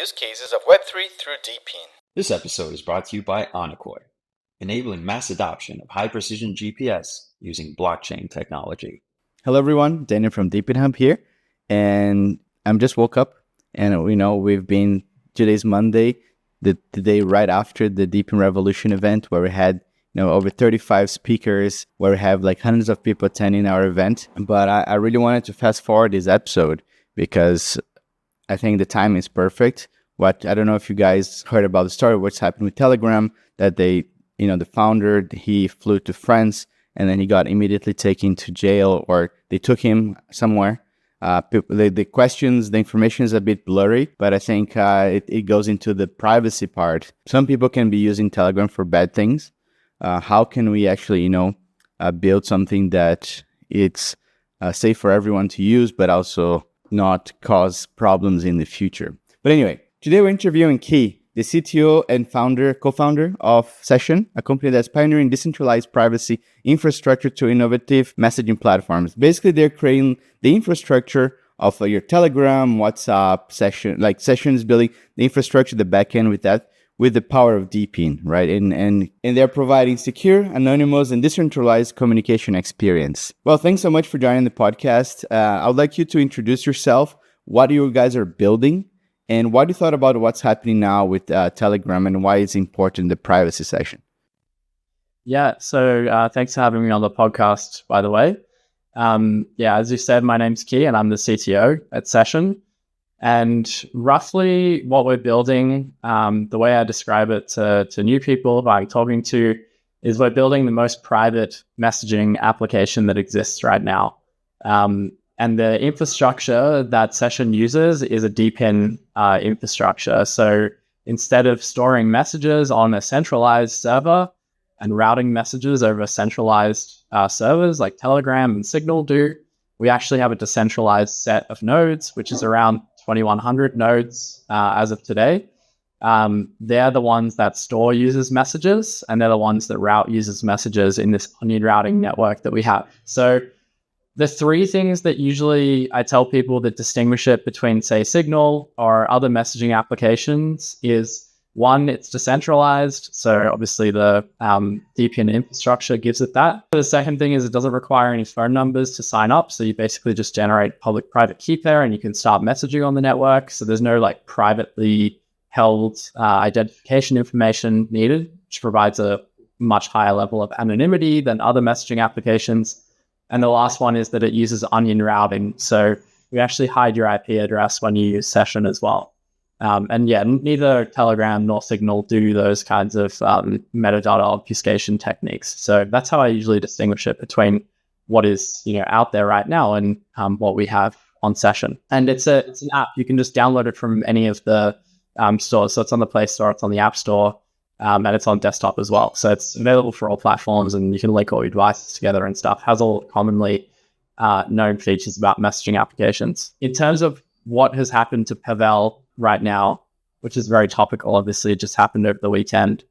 use cases of Web3 through DePIN. This episode is brought to you by Onakoi, enabling mass adoption of high-precision GPS using blockchain technology. Hello, everyone. Daniel from DePIN Hub here, and I'm just woke up, and we've been today's Monday, the day right after the DePIN Revolution event, where we had over 35 speakers, where we have like hundreds of people attending our event. But I really wanted to fast forward this episode because I think the time is perfect. I don't know if you guys heard about the story, what's happened with Telegram, that the founder, he flew to France and then he got immediately taken to jail, or they took him somewhere. The questions, the information is a bit blurry, but I think it goes into the privacy part. Some people can be using Telegram for bad things. How can we actually, build something that it's safe for everyone to use, but also not cause problems in the future? But anyway, today we're interviewing Key, the CTO and co-founder of Session, a company that's pioneering decentralized privacy infrastructure to innovative messaging platforms. Basically, they're creating the infrastructure of your Telegram, WhatsApp, Sessions, building the infrastructure, the backend with the power of DePIN, right? And they're providing secure, anonymous, and decentralized communication experience. Well, thanks so much for joining the podcast. I would like you to introduce yourself, what you guys are building, and what you thought about what's happening now with Telegram and why it's important, the privacy section. Yeah, so thanks for having me on the podcast, by the way. As you said, my name's Key and I'm the CTO at Session. And roughly what we're building, the way I describe it to new people who I'm talking to, is we're building the most private messaging application that exists right now. And the infrastructure that Session uses is a DePIN infrastructure. So instead of storing messages on a centralized server and routing messages over centralized servers like Telegram and Signal do, we actually have a decentralized set of nodes, which is around 2,100 nodes as of today. They're the ones that store users' messages, and they're the ones that route users' messages in this onion routing network that we have. So the three things that usually I tell people that distinguish it between, say, Signal or other messaging applications is, one, it's decentralized. So obviously the DePIN infrastructure gives it that. The second thing is it doesn't require any phone numbers to sign up. So you basically just generate public-private key pair and you can start messaging on the network. So there's no privately held identification information needed, which provides a much higher level of anonymity than other messaging applications. And the last one is that it uses onion routing. So we actually hide your IP address when you use Session as well. Neither Telegram nor Signal do those kinds of metadata obfuscation techniques. So that's how I usually distinguish it between what is out there right now and what we have on Session. And it's an app. You can just download it from any of the stores. So it's on the Play Store, it's on the App Store, and it's on desktop as well. So it's available for all platforms, and you can link all your devices together and stuff. Has all commonly known features about messaging applications. In terms of what has happened to Pavel right now, which is very topical, obviously it just happened over the weekend,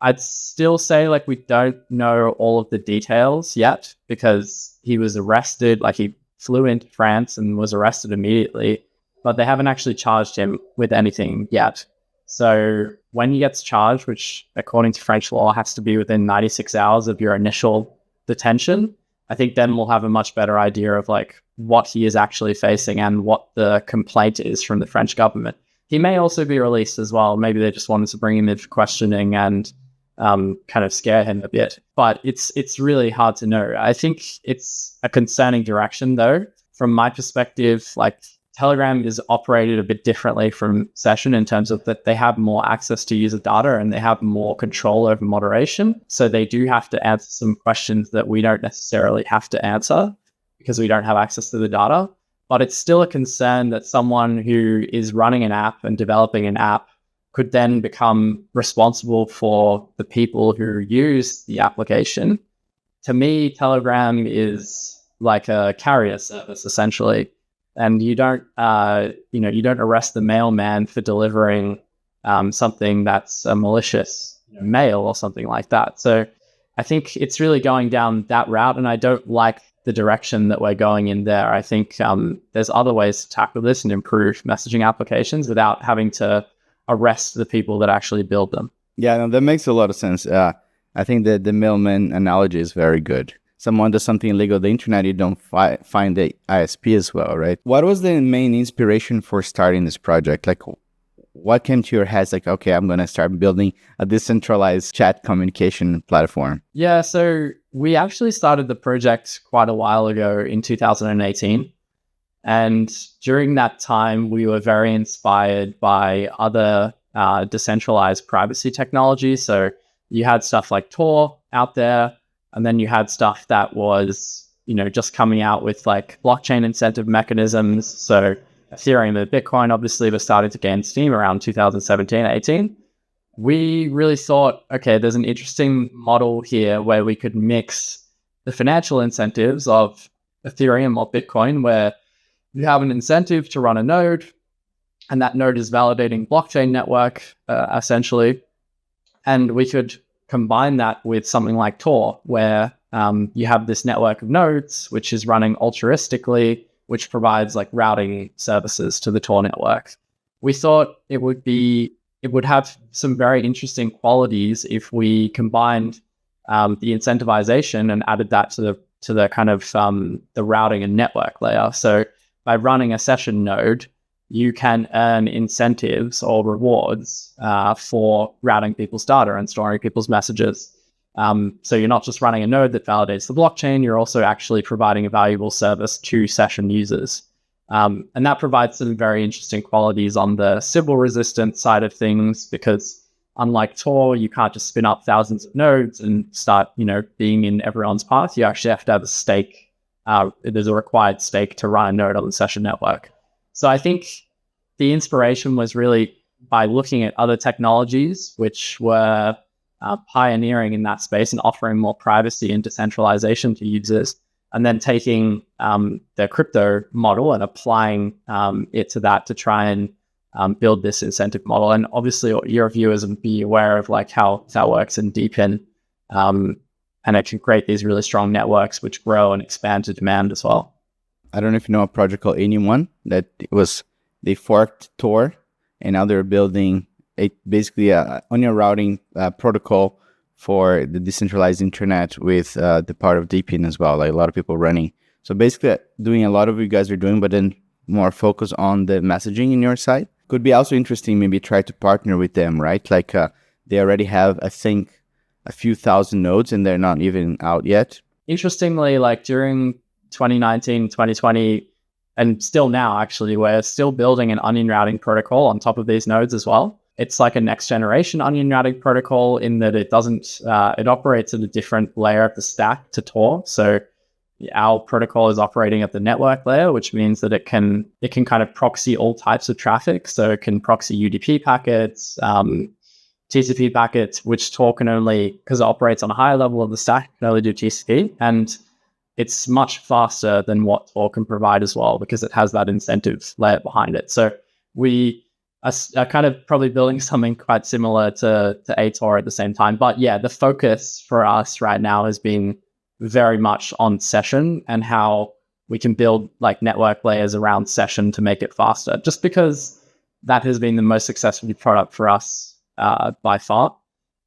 I'd still say we don't know all of the details yet, because he was arrested, he flew into France and was arrested immediately, but they haven't actually charged him with anything yet. So when he gets charged, which according to French law has to be within 96 hours of your initial detention, I think then we'll have a much better idea of what he is actually facing and what the complaint is from the French government. He may also be released as well. Maybe they just wanted to bring him in for questioning and kind of scare him a bit. But it's really hard to know. I think it's a concerning direction, though. From my perspective, Telegram is operated a bit differently from Session in terms of that they have more access to user data and they have more control over moderation. So they do have to answer some questions that we don't necessarily have to answer because we don't have access to the data. But it's still a concern that someone who is running an app and developing an app could then become responsible for the people who use the application. To me, Telegram is like a carrier service, essentially. And you don't arrest the mailman for delivering something that's a malicious mail or something like that. So I think it's really going down that route, and I don't like the direction that we're going in there. I think there's other ways to tackle this and improve messaging applications without having to arrest the people that actually build them. Yeah, no, that makes a lot of sense. I think that the middleman analogy is very good. Someone does something illegal on the internet, you don't find the ISP as well, right? What was the main inspiration for starting this project? Like, what came to your head? Like, okay, I'm going to start building a decentralized chat communication platform. Yeah, so we actually started the project quite a while ago in 2018. And during that time, we were very inspired by other decentralized privacy technologies. So you had stuff like Tor out there, and then you had stuff that was, just coming out with like blockchain incentive mechanisms. So Ethereum and Bitcoin obviously were starting to gain steam around 2017, 18. We really thought, okay, there's an interesting model here where we could mix the financial incentives of Ethereum or Bitcoin, where you have an incentive to run a node, and that node is validating blockchain network, essentially. And we could combine that with something like Tor, where you have this network of nodes, which is running altruistically, which provides like routing services to the Tor network. We thought it would have some very interesting qualities if we combined the incentivization and added that to the kind of the routing and network layer. So by running a session node, you can earn incentives or rewards for routing people's data and storing people's messages. So you're not just running a node that validates the blockchain, you're also actually providing a valuable service to session users. And that provides some very interesting qualities on the Sybil resistance side of things, because unlike Tor, you can't just spin up thousands of nodes and start, being in everyone's path. You actually have to have a stake. There's a required stake to run a node on the session network. So I think the inspiration was really by looking at other technologies which were pioneering in that space and offering more privacy and decentralization to users, and then taking the crypto model and applying it to that to try and build this incentive model. And obviously your viewers will be aware of like how that works in DePIN, and it can create these really strong networks which grow and expand to demand as well. I don't know if you know a project called Anyone that they forked Tor, and now they're building basically a onion routing protocol for the decentralized internet with the part of DePIN as well, like a lot of people running. So basically doing a lot of what you guys are doing, but then more focus on the messaging in your side. Could be also interesting, maybe try to partner with them, right? Like they already have, I think, a few thousand nodes and they're not even out yet. Interestingly, like during 2019, 2020, and still now, actually, we're still building an onion routing protocol on top of these nodes as well. It's like a next generation onion routing protocol in that it doesn't, it operates at a different layer of the stack to Tor. So our protocol is operating at the network layer, which means that it can kind of proxy all types of traffic. So it can proxy UDP packets, TCP packets, which Tor can only, because it operates on a higher level of the stack, can only do TCP. And it's much faster than what Tor can provide as well, because it has that incentive layer behind it. So we are kind of probably building something quite similar to ATOR at the same time. But yeah, the focus for us right now has been very much on session and how we can build like network layers around session to make it faster, just because that has been the most successful product for us by far.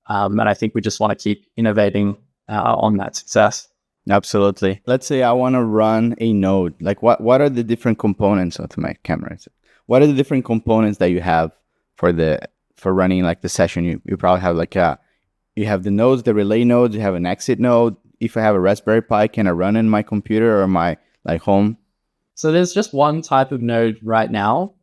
And I think we just want to keep innovating on that success. Absolutely. Let's say I want to run a node. Like what are the different components of my camera? What are the different components that you have for running like the session? You probably have like you have the nodes, the relay nodes, you have an exit node. If I have a Raspberry Pi, can I run in my computer or my like home? So there's just one type of node right now,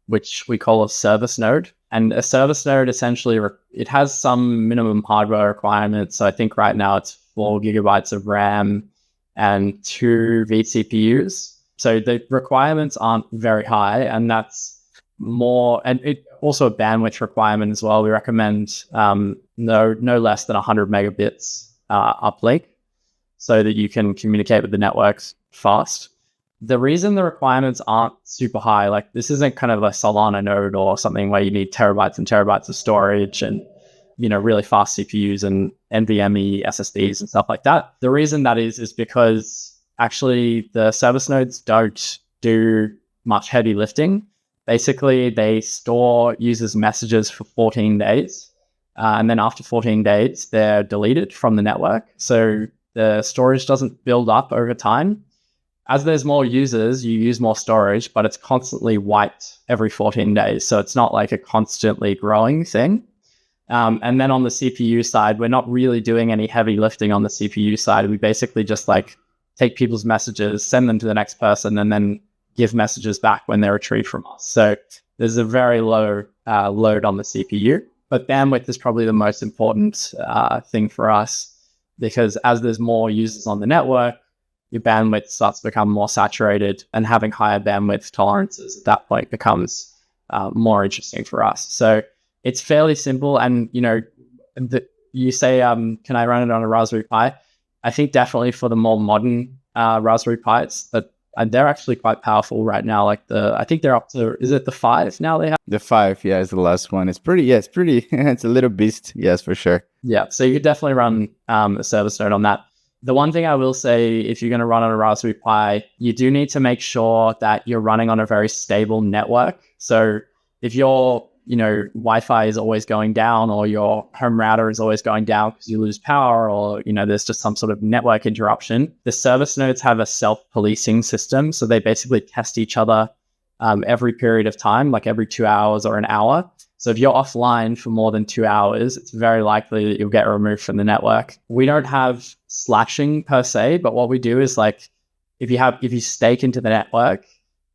which we call a service node. And a service node essentially, it has some minimum hardware requirements. So I think right now it's 4 gigabytes of RAM and 2 vCPUs. So the requirements aren't very high, and that's more, and it also a bandwidth requirement as well. We recommend no less than 100 megabits uplink so that you can communicate with the networks fast. The reason the requirements aren't super high, like this isn't kind of a Solana node or something where you need terabytes and terabytes of storage and really fast CPUs and NVMe SSDs and stuff like that. The reason that is because actually the service nodes don't do much heavy lifting. Basically, they store users' messages for 14 days. And then after 14 days, they're deleted from the network. So the storage doesn't build up over time. As there's more users, you use more storage, but it's constantly wiped every 14 days. So it's not like a constantly growing thing. And then on the CPU side, we're not really doing any heavy lifting on the CPU side. We basically just like take people's messages, send them to the next person, and then give messages back when they're retrieved from us. So there's a very low load on the CPU. But bandwidth is probably the most important thing for us, because as there's more users on the network, your bandwidth starts to become more saturated, and having higher bandwidth tolerances at that point becomes more interesting for us. So it's fairly simple. And, you say, can I run it on a Raspberry Pi? I think definitely for the more modern Raspberry Pis, but they're actually quite powerful right now. Like I think they're up to, is it the 5 now they have? The 5, yeah, is the last one. It's pretty, it's a little beast. Yes, for sure. Yeah, so you could definitely run a service node on that. The one thing I will say, if you're going to run on a Raspberry Pi, you do need to make sure that you're running on a very stable network. So if your Wi-Fi is always going down, or your home router is always going down because you lose power, or there's just some sort of network interruption, the service nodes have a self-policing system. So they basically test each other every period of time, like every 2 hours or an hour. So if you're offline for more than 2 hours, it's very likely that you'll get removed from the network. We don't have slashing per se, but what we do is like, if you stake into the network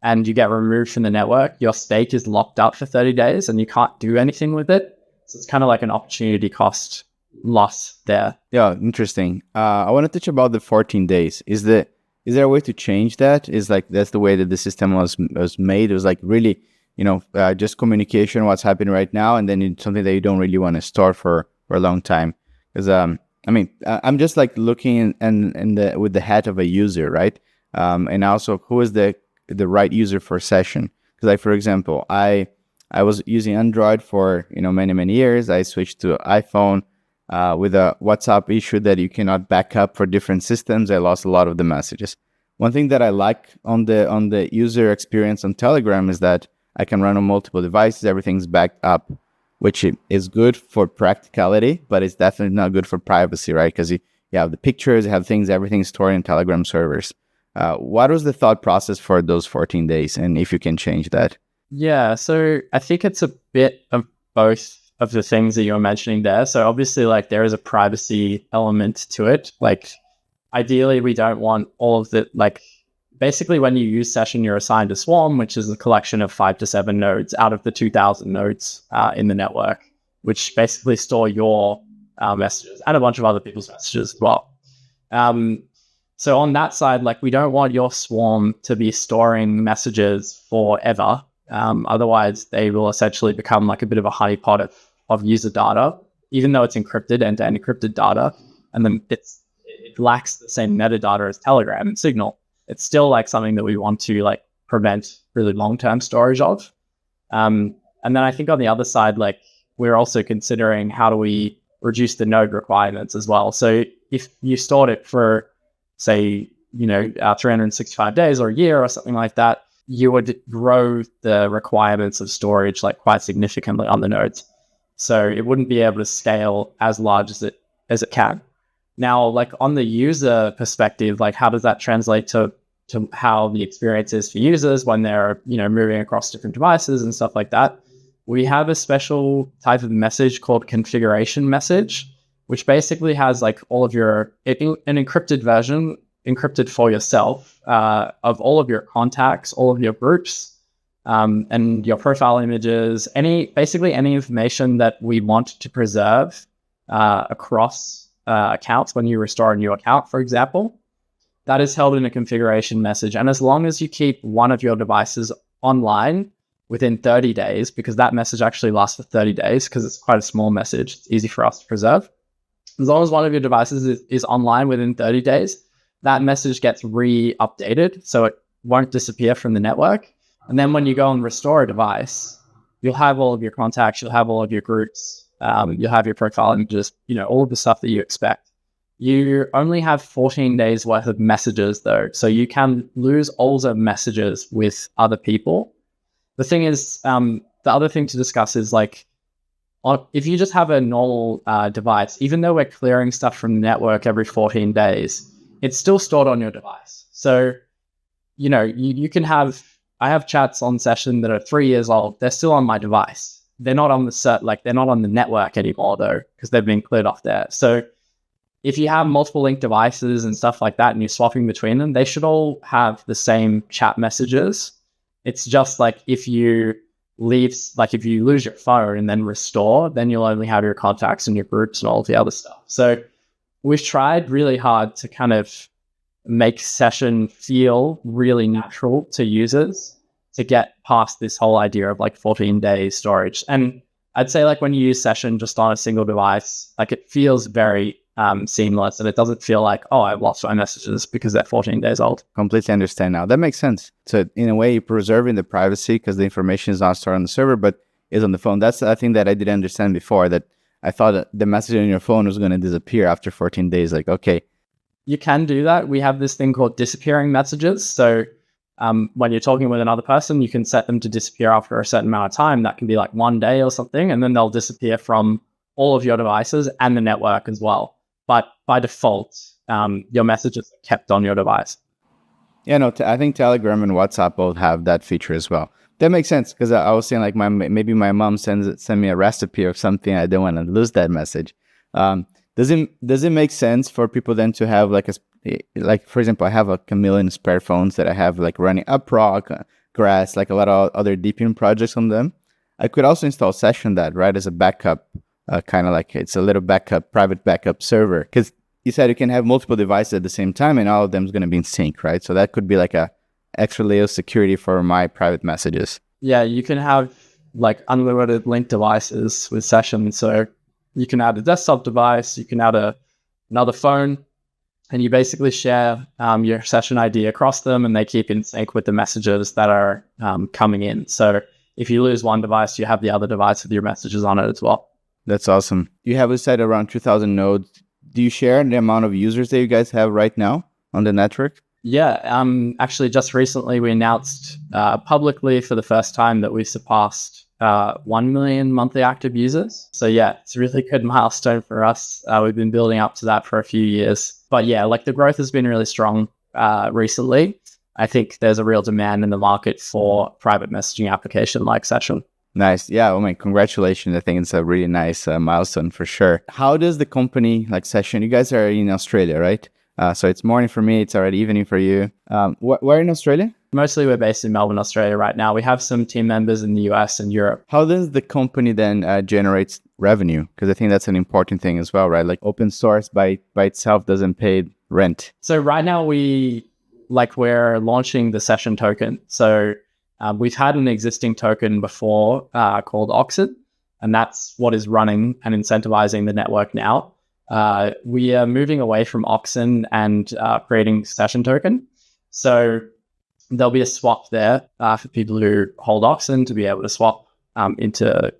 and you get removed from the network, your stake is locked up for 30 days and you can't do anything with it. So it's kind of like an opportunity cost loss there. Yeah, interesting. I want to touch about the 14 days. Is there a way to change that? Is like, that's the way that the system was made? It was like really, just communication, what's happening right now, and then it's something that you don't really want to store for a long time. Because I'm just like looking with the hat of a user, right? And also, who is the right user for session? Because like, for example, I was using Android for many years. I switched to iPhone with a WhatsApp issue that you cannot back up for different systems. I lost a lot of the messages. One thing that I like on the user experience on Telegram is that I can run on multiple devices. Everything's backed up, which is good for practicality, but it's definitely not good for privacy, right? Because you have the pictures, you have things, everything's stored in Telegram servers. What was the thought process for those 14 days, and if you can change that? Yeah, so I think it's a bit of both of the things that you're mentioning there. So obviously, like, there is a privacy element to it. Like, ideally, we don't want all of the, like, basically when you use Session, you're assigned a swarm, which is a collection of 5 to 7 nodes out of the 2,000 nodes in the network, which basically store your messages and a bunch of other people's messages as well. So on that side, like, we don't want your swarm to be storing messages forever. Otherwise, they will essentially become like a bit of a honeypot of user data, even though it's encrypted, end-to-end encrypted data, and then it lacks the same metadata as Telegram and Signal. It's still like something that we want to like prevent really long-term storage of. And then I think on the other side, like, we're also considering how do we reduce the node requirements as well. So if you stored it for, say, 365 days or a year or something like that, you would grow the requirements of storage like quite significantly on the nodes. So it wouldn't be able to scale as large as it can. Now, like, on the user perspective, like, how does that translate to how the experience is for users when they're, moving across different devices and stuff like that? We have a special type of message called configuration message, which basically has like all of an encrypted version, encrypted for yourself, of all of your contacts, all of your groups, and your profile images, basically any information that we want to preserve across accounts when you restore a new account, for example. That is held in a configuration message. And as long as you keep one of your devices online within 30 days, because that message actually lasts for 30 days because it's quite a small message, it's easy for us to preserve. As long as one of your devices is online within 30 days, that message gets re-updated, so it won't disappear from the network. And then when you go and restore a device, you'll have all of your contacts, you'll have all of your groups, you'll have your profile images, all of the stuff that you expect. You only have 14 days worth of messages though, so you can lose all the messages with other people. The thing is, the other thing to discuss is like, if you just have a normal device, even though we're clearing stuff from the network every 14 days, it's still stored on your device. So, you can have, I have chats on session that are 3 years old. They're still on my device. They're not on they're not on the network anymore though, because they've been cleared off there. So if you have multiple linked devices and stuff like that, and you're swapping between them, they should all have the same chat messages. It's just like if you if you lose your phone and then restore, then you'll only have your contacts and your groups and all the other stuff. So we've tried really hard to kind of make session feel really natural to users to get past this whole idea of like 14-day storage. And I'd say like when you use session just on a single device, like it feels very seamless, and it doesn't feel like, oh, I've lost my messages because they're 14 days old. Completely understand now. That makes sense. So in a way, you're preserving the privacy because the information is not stored on the server, but is on the phone. That's the thing that I didn't understand before, that I thought that the message on your phone was going to disappear after 14 days. Like, okay. You can do that. We have this thing called disappearing messages. So when you're talking with another person, you can set them to disappear after a certain amount of time. That can be like 1 day or something, and then they'll disappear from all of your devices and the network as well. But by default, your messages are kept on your device. Yeah, no, I think Telegram and WhatsApp both have that feature as well. That makes sense, because I was saying like maybe my mom send me a recipe or something. I don't want to lose that message. Does it make sense for people then to have like for example, I have a million spare phones that I have like running Uprock, Grass, like a lot of other DePIN projects on them. I could also install Session that, right, as a backup. Kind of like it's a little private backup server, because you said you can have multiple devices at the same time and all of them is going to be in sync, right? So that could be like a extra layer of security for my private messages. Yeah, you can have like unlimited linked devices with Session. So you can add a desktop device, you can add another phone, and you basically share your session ID across them, and they keep in sync with the messages that are coming in. So if you lose one device, you have the other device with your messages on it as well. That's awesome. You have a site around 2,000 nodes. Do you share the amount of users that you guys have right now on the network? Yeah, actually just recently we announced publicly for the first time that we surpassed 1 million monthly active users. So yeah, it's a really good milestone for us. We've been building up to that for a few years. But yeah, like the growth has been really strong recently. I think there's a real demand in the market for private messaging application like Session. Nice. Yeah. Oh my, congratulations. I think it's a really nice milestone for sure. How does the company like Session, you guys are in Australia, right? So it's morning for me. It's already evening for you. Where in Australia? Mostly we're based in Melbourne, Australia right now. We have some team members in the US and Europe. How does the company then generate revenue? Because I think that's an important thing as well, right? Like open source by itself doesn't pay rent. So right now we're launching the Session token. So we've had an existing token before called Oxid, and that's what is running and incentivizing the network now. We are moving away from Oxen and creating Session token. So there'll be a swap there for people who hold Oxen to be able to swap into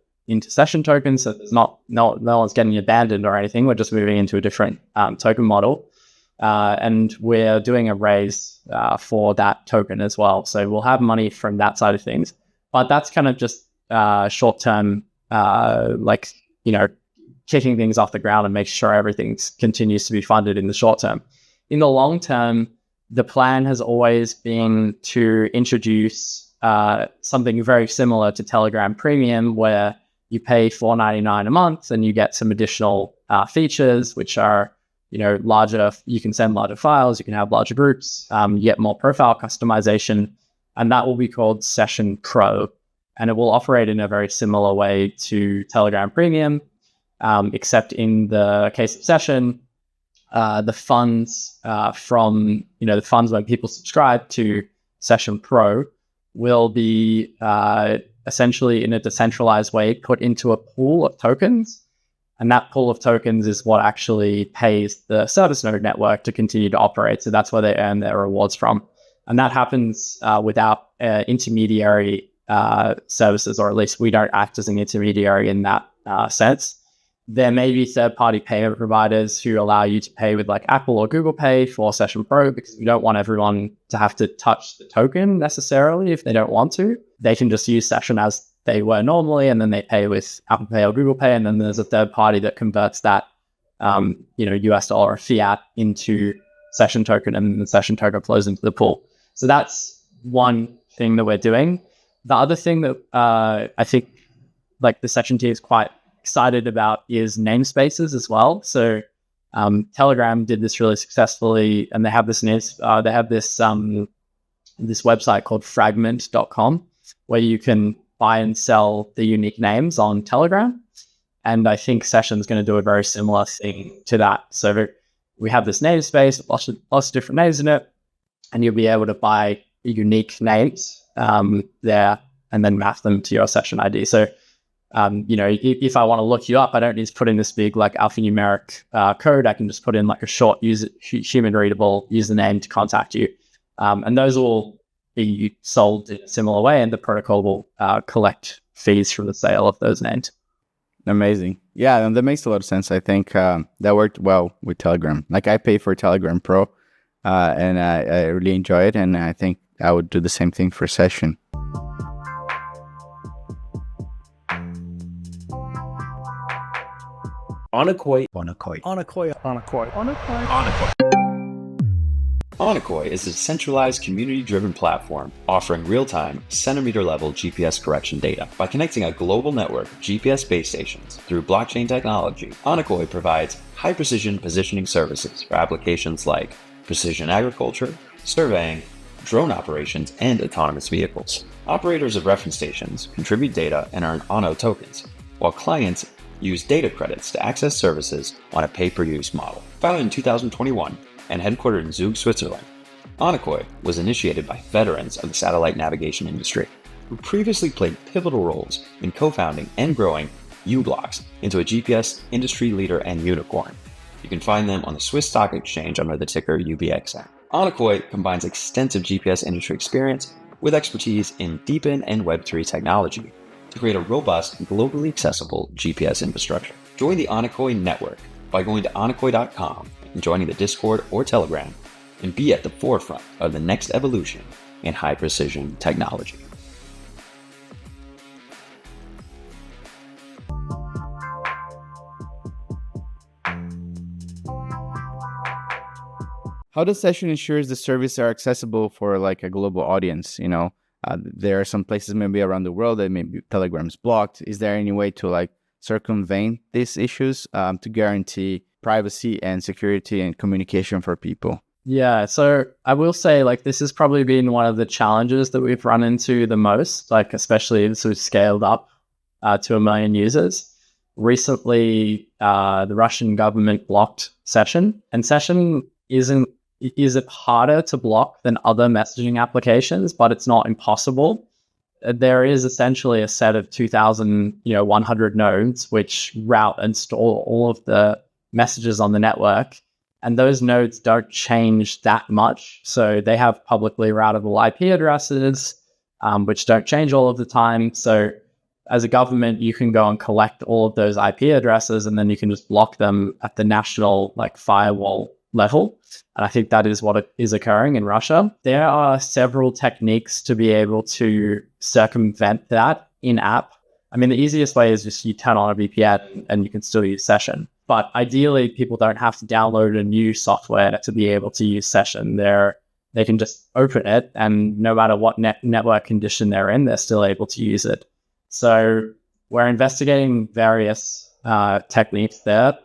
Session tokens. So there's no one's getting abandoned or anything. We're just moving into a different token model. And we're doing a raise for that token as well. So we'll have money from that side of things. But that's kind of just short-term, kicking things off the ground and make sure everything continues to be funded in the short term. In the long term, the plan has always been to introduce something very similar to Telegram Premium, where you pay $4.99 a month and you get some additional features, which are larger. You can send larger files, you can have larger groups, you get more profile customization, and that will be called Session Pro. And it will operate in a very similar way to Telegram Premium, except in the case of Session, the funds the funds when people subscribe to Session Pro will be essentially in a decentralized way put into a pool of tokens. And that pool of tokens is what actually pays the service node network to continue to operate. So that's where they earn their rewards from. And that happens without intermediary services, or at least we don't act as an intermediary in that sense. there may be third-party payment providers who allow you to pay with like Apple or Google Pay for Session Pro, because we don't want everyone to have to touch the token necessarily if they don't want to. They can just use Session as they were normally, and then they pay with Apple Pay or Google Pay, and then there's a third party that converts that US dollar or fiat into Session token, and then the Session token flows into the pool. So that's one thing that we're doing. The other thing that I think like the Session team is quite excited about is namespaces as well. So Telegram did this really successfully, and they have this this website called fragment.com where you can buy and sell the unique names on Telegram. And I think Session's going to do a very similar thing to that. So we have this namespace, lots of different names in it, and you'll be able to buy unique names there and then map them to your Session ID. So if I want to look you up, I don't need to put in this big like alphanumeric code. I can just put in like a short human readable username to contact you. And those will be sold in a similar way, and the protocol will collect fees from the sale of those names. Amazing. Yeah, and that makes a lot of sense. I think that worked well with Telegram. Like I pay for Telegram Pro, and I really enjoy it, and I think I would do the same thing for Session. Onakoi. Onakoi is a centralized community-driven platform offering real-time, centimeter-level GPS correction data. By connecting a global network of GPS base stations through blockchain technology, Onakoi provides high-precision positioning services for applications like precision agriculture, surveying, drone operations, and autonomous vehicles. Operators of reference stations contribute data and earn ONO tokens, while clients use data credits to access services on a pay-per-use model. Founded in 2021 and headquartered in Zug, Switzerland, Onakoi was initiated by veterans of the satellite navigation industry, who previously played pivotal roles in co-founding and growing uBlocks into a GPS industry leader and unicorn. You can find them on the Swiss Stock Exchange under the ticker UBXN. Onakoi combines extensive GPS industry experience with expertise in DePIN and Web3 technology to create a robust, globally accessible GPS infrastructure. Join the Onakoi network by going to onakoi.com and joining the Discord or Telegram, and be at the forefront of the next evolution in high-precision technology. How does Session ensures the services are accessible for like a global audience? There are some places maybe around the world that maybe Telegram's blocked. Is there any way to like circumvent these issues to guarantee privacy and security and communication for people? Yeah, so I will say like this has probably been one of the challenges that we've run into the most, like especially as we've scaled up to 1 million users. Recently, the Russian government blocked Session, and Session is it harder to block than other messaging applications, but it's not impossible. There is essentially a set of 2,100 nodes which route and store all of the messages on the network, and those nodes don't change that much. So they have publicly routable IP addresses, which don't change all of the time. So as a government, you can go and collect all of those IP addresses, and then you can just block them at the national like firewall level. And I think that is what is occurring in Russia. There are several techniques to be able to circumvent that in app. I mean, the easiest way is just you turn on a VPN and you can still use Session. But ideally, people don't have to download a new software to be able to use Session. They can just open it, and no matter what network condition they're in, they're still able to use it. So we're investigating various techniques there.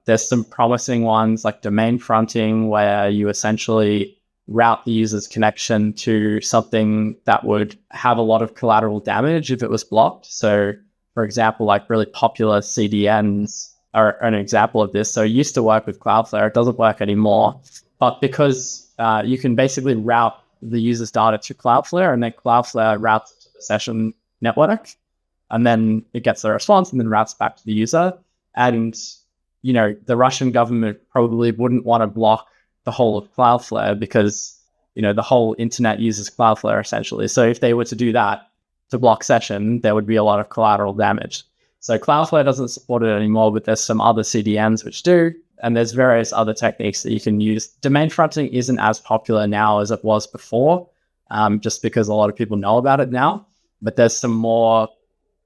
There's some promising ones like domain fronting, where you essentially route the user's connection to something that would have a lot of collateral damage if it was blocked. So, for example, like really popular CDNs are an example of this. So it used to work with Cloudflare. It doesn't work anymore. But because you can basically route the user's data to Cloudflare, and then Cloudflare routes it to the Session network, and then it gets the response and then routes back to the user. And the Russian government probably wouldn't want to block the whole of Cloudflare because, the whole internet uses Cloudflare essentially. So if they were to do that, to block Session, there would be a lot of collateral damage. So Cloudflare doesn't support it anymore, but there's some other CDNs which do. And there's various other techniques that you can use. Domain fronting isn't as popular now as it was before, just because a lot of people know about it now. But there's some more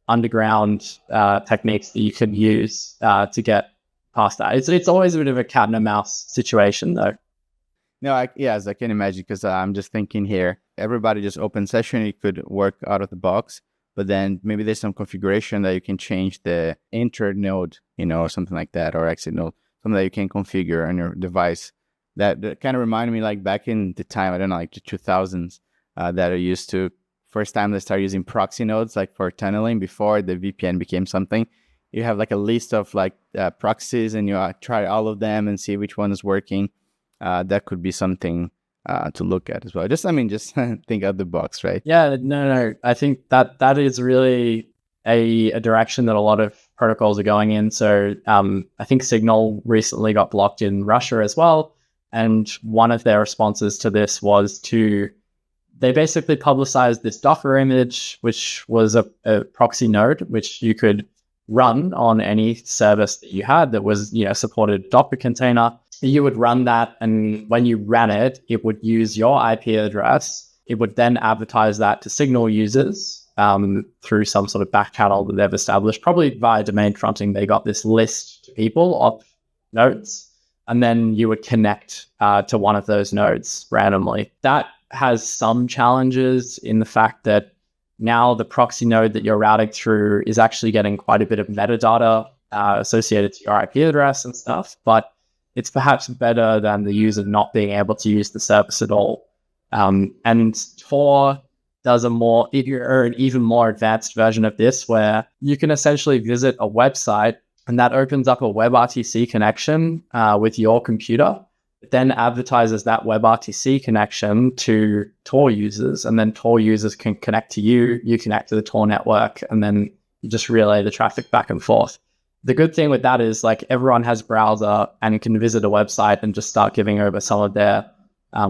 underground techniques that you can use to get past that. It's always a bit of a cat and a mouse situation, though. No, as I can imagine, because I'm just thinking here, everybody just open session, it could work out of the box, but then maybe there's some configuration that you can change the enter node, or something like that, or exit node, something that you can configure on your device. That kind of reminded me, like back in the time, I don't know, like the 2000s, that I used to, first time they started using proxy nodes, like for tunneling before the VPN became something. You have like a list of like proxies, and you try all of them and see which one is working. That could be something to look at as well. Just think out the box, right? Yeah, no. I think that is really a direction that a lot of protocols are going in. So I think Signal recently got blocked in Russia as well. And one of their responses to this was they basically publicized this Docker image, which was a proxy node, which you could run on any service that you had that was, supported Docker container. You would run that, and when you ran it, it would use your IP address. It would then advertise that to Signal users through some sort of back channel that they've established, probably via domain fronting. They got this list to people of nodes, and then you would connect to one of those nodes randomly. That has some challenges in the fact that now the proxy node that you're routing through is actually getting quite a bit of metadata associated to your IP address and stuff, but it's perhaps better than the user not being able to use the service at all. And Tor does an even more advanced version of this, where you can essentially visit a website, and that opens up a WebRTC connection with your computer. It then advertises that WebRTC connection to Tor users, and then Tor users can connect to you, you connect to the Tor network, and then you just relay the traffic back and forth. The good thing with that is like everyone has browser and can visit a website and just start giving over some of their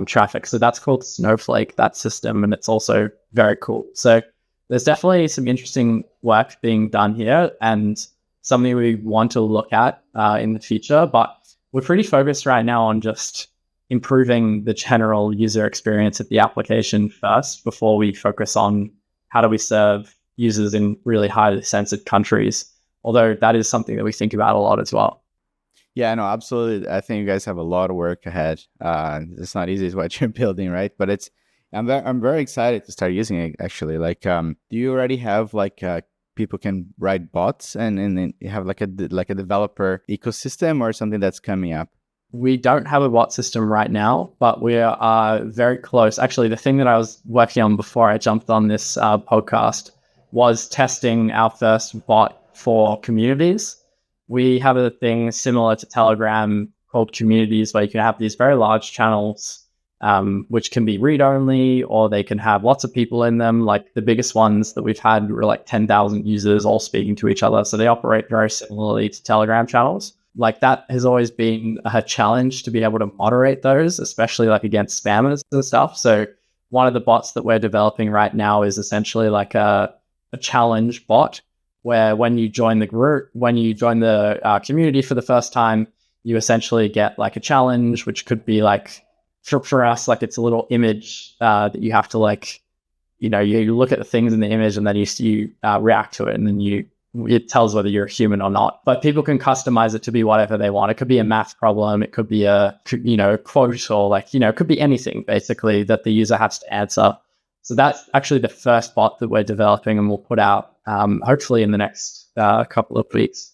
traffic. So that's called Snowflake, that system, and it's also very cool. So there's definitely some interesting work being done here and something we want to look at in the future. But we're pretty focused right now on just improving the general user experience of the application first before we focus on how do we serve users in really highly censored countries. Although that is something that we think about a lot as well. Yeah, no, absolutely. I think you guys have a lot of work ahead. It's not easy, is what you're building, right? But I'm very excited to start using it. Actually, like, do you already have like people can write bots and then you have like a developer ecosystem or something that's coming up? We don't have a bot system right now, but we are very close. Actually, the thing that I was working on before I jumped on this podcast was testing our first bot for communities. We have a thing similar to Telegram called communities, where you can have these very large channels, which can be read-only, or they can have lots of people in them. Like the biggest ones that we've had were like 10,000 users all speaking to each other. So they operate very similarly to Telegram channels. Like that has always been a challenge to be able to moderate those, especially like against spammers and stuff. So one of the bots that we're developing right now is essentially like a challenge bot, where when you join the group, when you join the community for the first time, you essentially get like a challenge, which could be like, for us, like it's a little image that you have to like, you look at the things in the image and then you react to it, and then it tells whether you're a human or not. But people can customize it to be whatever they want. It could be a math problem. It could be a, quote, or like, it could be anything basically that the user has to answer. So that's actually the first bot that we're developing, and we'll put out hopefully in the next couple of weeks.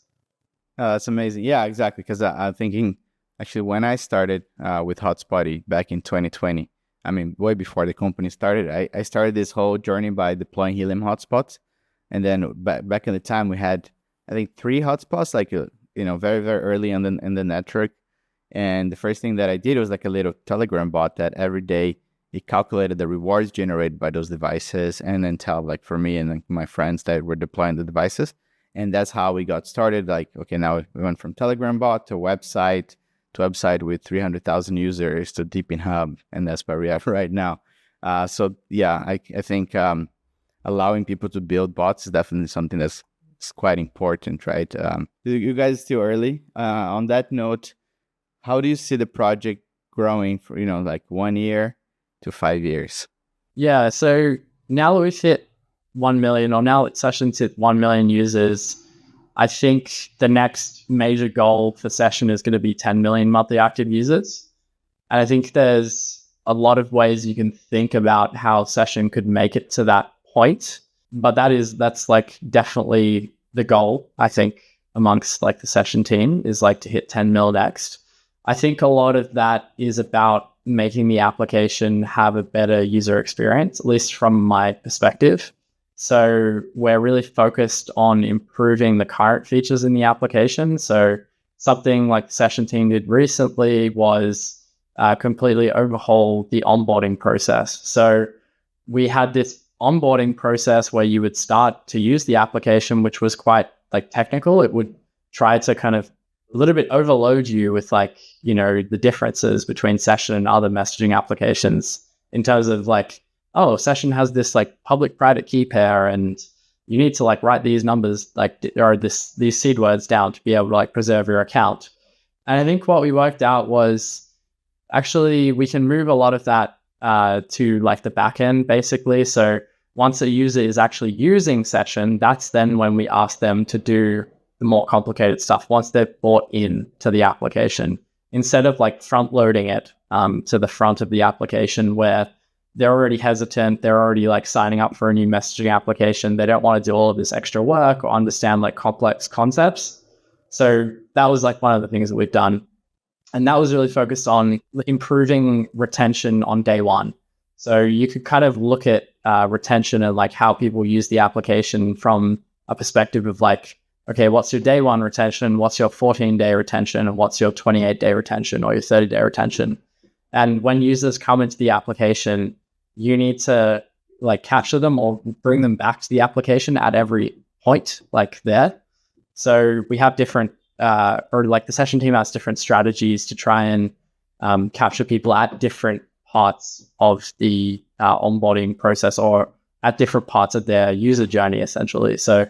Oh, that's amazing. Yeah, exactly. Because I'm thinking, actually, when I started with Hotspotty back in 2020, I mean, way before the company started, I started this whole journey by deploying helium hotspots. And then back in the time, we had, I think, 3 hotspots, like, very, very early in the network. And the first thing that I did was like a little Telegram bot that every day it calculated the rewards generated by those devices, and then tell like for me and like my friends that were deploying the devices. And that's how we got started. Like, okay, now we went from Telegram bot to website with 300,000 users to DePIN Hub, and that's where we are right now. So yeah, I think allowing people to build bots is definitely something that's It's quite important, right? You guys still early. On that note, how do you see the project growing for, like 1 year to 5 years? Yeah, so now that we've hit 1 million, or now that Session's hit 1 million users, I think the next major goal for Session is going to be 10 million monthly active users. And I think there's a lot of ways you can think about how Session could make it to that point. But that's like definitely the goal, I think, amongst like the Session team is like to hit 10 mil next. I think a lot of that is about making the application have a better user experience, at least from my perspective. So we're really focused on improving the current features in the application. So something like the Session team did recently was completely overhaul the onboarding process. So we had this onboarding process where you would start to use the application, which was quite like technical. It would try to kind of a little bit overload you with like, the differences between Session and other messaging applications in terms of like, oh, Session has this like public private key pair and you need to like write these numbers like or these seed words down to be able to like preserve your account. And I think what we worked out was actually we can move a lot of that to like the back end basically. So once a user is actually using Session, that's then when we ask them to do the more complicated stuff once they've bought in to the application, instead of like front loading it to the front of the application where they're already hesitant, they're already like signing up for a new messaging application. They don't want to do all of this extra work or understand like complex concepts. So that was like one of the things that we've done. And that was really focused on improving retention on day one. So you could kind of look at retention and like how people use the application from a perspective of like, okay, what's your day one retention? What's your 14-day retention? And what's your 28-day retention or your 30-day retention? And when users come into the application, you need to like capture them or bring them back to the application at every point like there. So we have different, or like the Session team has different strategies to try and capture people at different parts of the onboarding process or at different parts of their user journey, essentially. So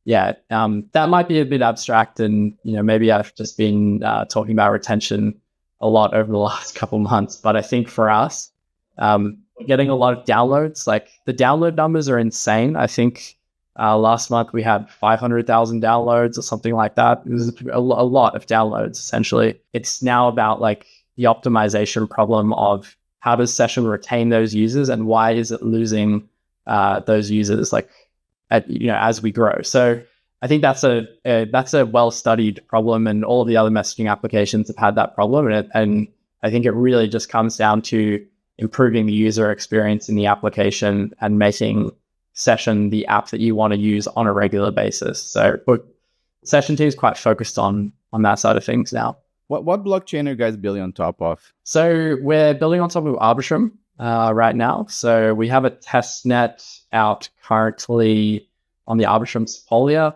yeah, that might be a bit abstract, and maybe I've just been talking about retention a lot over the last couple months. But I think for us, getting a lot of downloads, like the download numbers are insane. I think last month we had 500,000 downloads or something like that. It was a lot of downloads, essentially. It's now about like the optimization problem of how does Session retain those users and why is it losing those users like as we grow. So I think that's a well-studied problem, and all of the other messaging applications have had that problem. And I think it really just comes down to improving the user experience in the application and making Session the app that you want to use on a regular basis. So Session team is quite focused on that side of things now. What blockchain are you guys building on top of? So we're building on top of Arbitrum right now. So we have a test net out currently on the Arbitrum Sepolia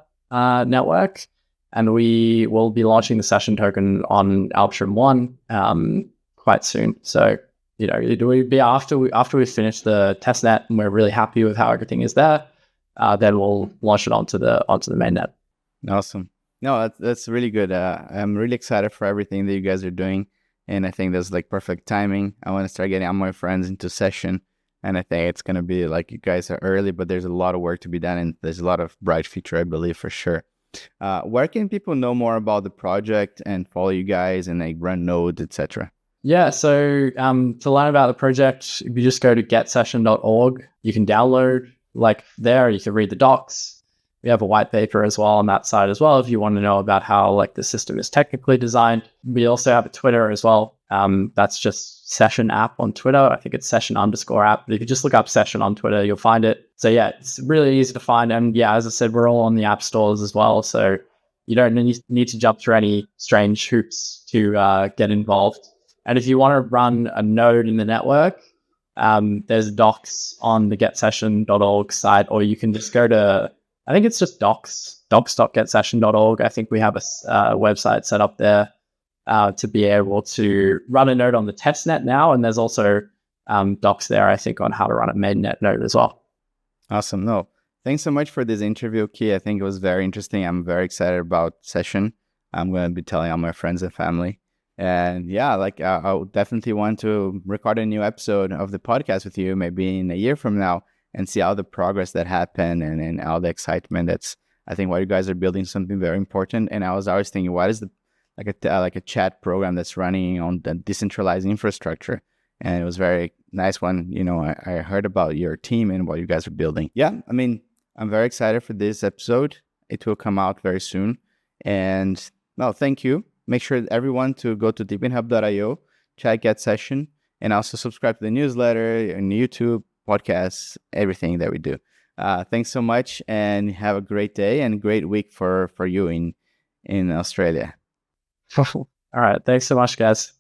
network, and we will be launching the Session token on Arbitrum 1 quite soon. So it will be after we finish the test net and we're really happy with how everything is there, then we'll launch it onto the mainnet. Awesome. No, that's really good. I'm really excited for everything that you guys are doing, and I think that's like perfect timing. I want to start getting all my friends into Session. And I think it's going to be like you guys are early, but there's a lot of work to be done. And there's a lot of bright future, I believe, for sure. Where can people know more about the project and follow you guys and like run nodes, etc.? Yeah, so to learn about the project, if you just go to getsession.org, you can download like there, you can read the docs. We have a white paper as well on that side as well if you want to know about how like the system is technically designed. We also have a Twitter as well. That's just Session app on Twitter. I think it's Session_app. But if you just look up Session on Twitter, you'll find it. So yeah, it's really easy to find. And yeah, as I said, we're all on the app stores as well. So you don't need to jump through any strange hoops to get involved. And if you want to run a node in the network, there's docs on the getsession.org site, or you can just go to, I think it's just docs.getsession.org. I think we have a website set up there to be able to run a node on the testnet now. And there's also docs there, I think, on how to run a mainnet node as well. Awesome. No, thanks so much for this interview, Key. I think it was very interesting. I'm very excited about session. I'm going to be telling all my friends and family. And yeah, like I would definitely want to record a new episode of the podcast with you, maybe in a year from now, and see all the progress that happened and all the excitement. That's, I think, what you guys are building something very important. And I was always thinking, what is the like a chat program that's running on the decentralized infrastructure? And it was very nice when, I heard about your team and what you guys are building. Yeah, I mean, I'm very excited for this episode. It will come out very soon. And well, thank you. Make sure everyone to go to deepinhub.io, check Get Session, and also subscribe to the newsletter and YouTube, podcasts, everything that we do. Thanks so much, and have a great day and great week for you in Australia. All right. Thanks so much, guys.